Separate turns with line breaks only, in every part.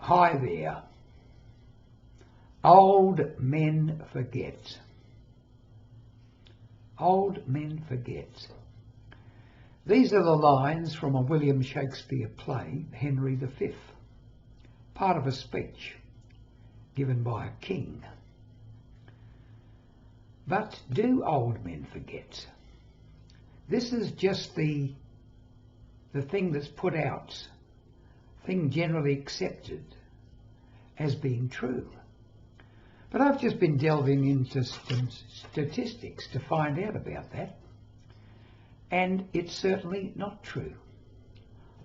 Hi there. Old men forget. Old men forget. These are the lines from a William Shakespeare play, Henry V, part of a speech given by a king. But do old men forget? This is just the thing that's put out, thing generally accepted as being true. But I've just been delving into some statistics to find out about that, and it's certainly not true.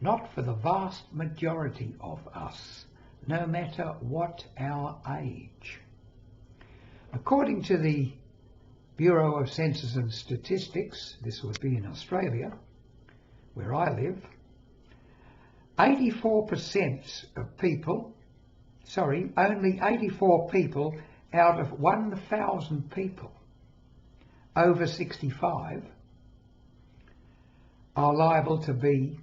Not for the vast majority of us, no matter what our age. According to the Bureau of Census and Statistics, this would be in Australia, where I live, 84% of people, only 84 people out of 1,000 people over 65 are liable to be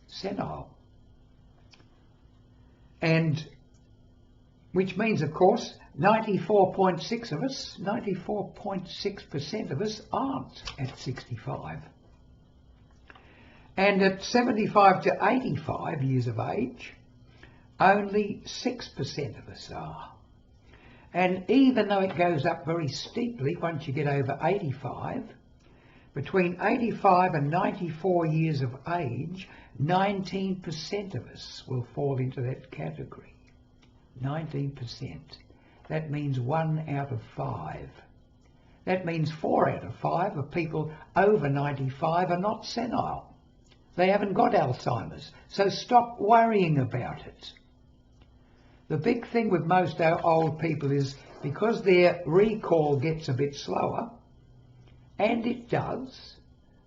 senile. And which means, of course, 94.6% of us aren't at 65. And at 75 to 85 years of age, only 6% of us are. And even though it goes up very steeply once you get over 85, between 85 and 94 years of age, 19% of us will fall into that category. 19%. That means 1 out of 5. That means 4 out of 5 of people over 95 are not senile. They haven't got Alzheimer's, so stop worrying about it. The big thing with most old people is because their recall gets a bit slower, and it does,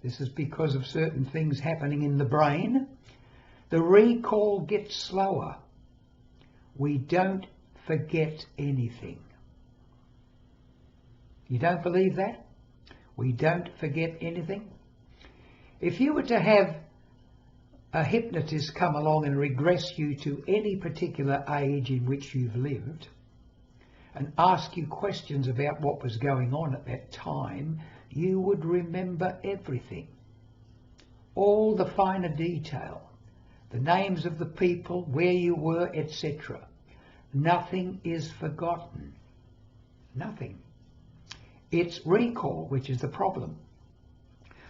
this is because of certain things happening in the brain, the recall gets slower. We don't forget anything. You don't believe that? We don't forget anything? If you were to have a hypnotist come along and regress you to any particular age in which you've lived and ask you questions about what was going on at that time, you would remember everything. All the finer detail, the names of the people, where you were, etc. Nothing is forgotten. Nothing. It's recall which is the problem.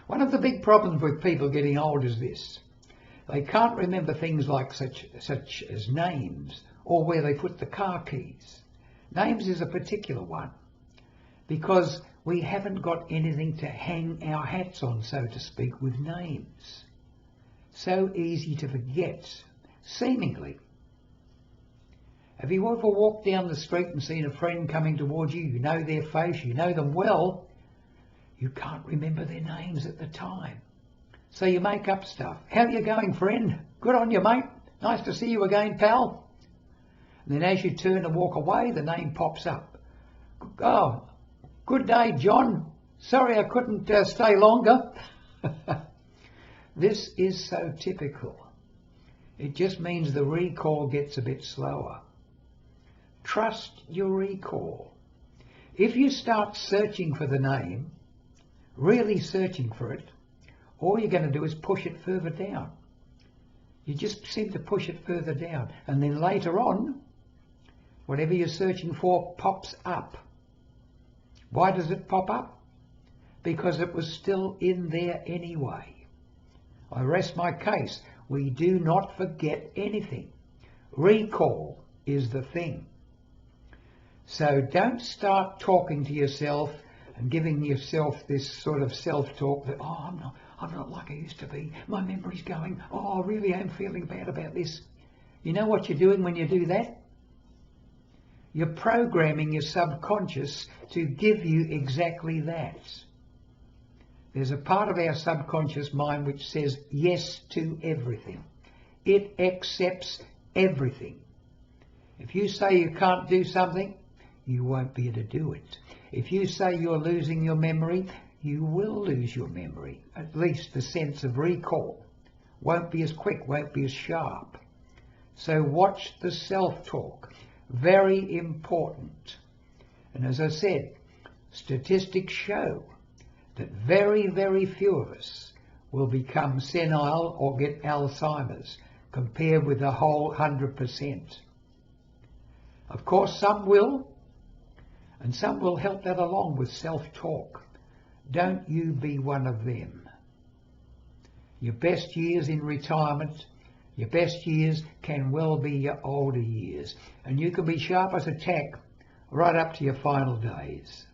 One of the big problems with people getting old is this. They can't remember things like such as names or where they put the car keys. Names is a particular one because we haven't got anything to hang our hats on, so to speak, with names. So easy to forget, seemingly. Have you ever walked down the street and seen a friend coming towards you? You know their face, you know them well. You can't remember their names at the time. So you make up stuff. How are you going, friend? Good on you, mate. Nice to see you again, pal. And then as you turn to walk away, the name pops up. Oh, good day, John. Sorry I couldn't stay longer. This is so typical. It just means the recall gets a bit slower. Trust your recall. If you start searching for the name, really searching for it, all you're going to do is push it further down. You just seem to push it further down. And then later on, whatever you're searching for pops up. Why does it pop up? Because it was still in there anyway. I rest my case. We do not forget anything. Recall is the thing. So don't start talking to yourself and giving yourself this sort of self-talk that, oh, I'm not like I used to be. My memory's going. Oh, I really am feeling bad about this. You know what you're doing when you do that? You're programming your subconscious to give you exactly that. There's a part of our subconscious mind which says yes to everything. It accepts everything. If you say you can't do something, you won't be able to do it. If you say you're losing your memory, you will lose your memory. At least the sense of recall won't be as quick, won't be as sharp. So watch the self-talk. Very important. And as I said, statistics show that very, very few of us will become senile or get Alzheimer's compared with the whole 100%. Of course, some will, and some will help that along with self-talk. Don't you be one of them. Your best years in retirement, your best years can well be your older years, and you can be sharp as a tack right up to your final days.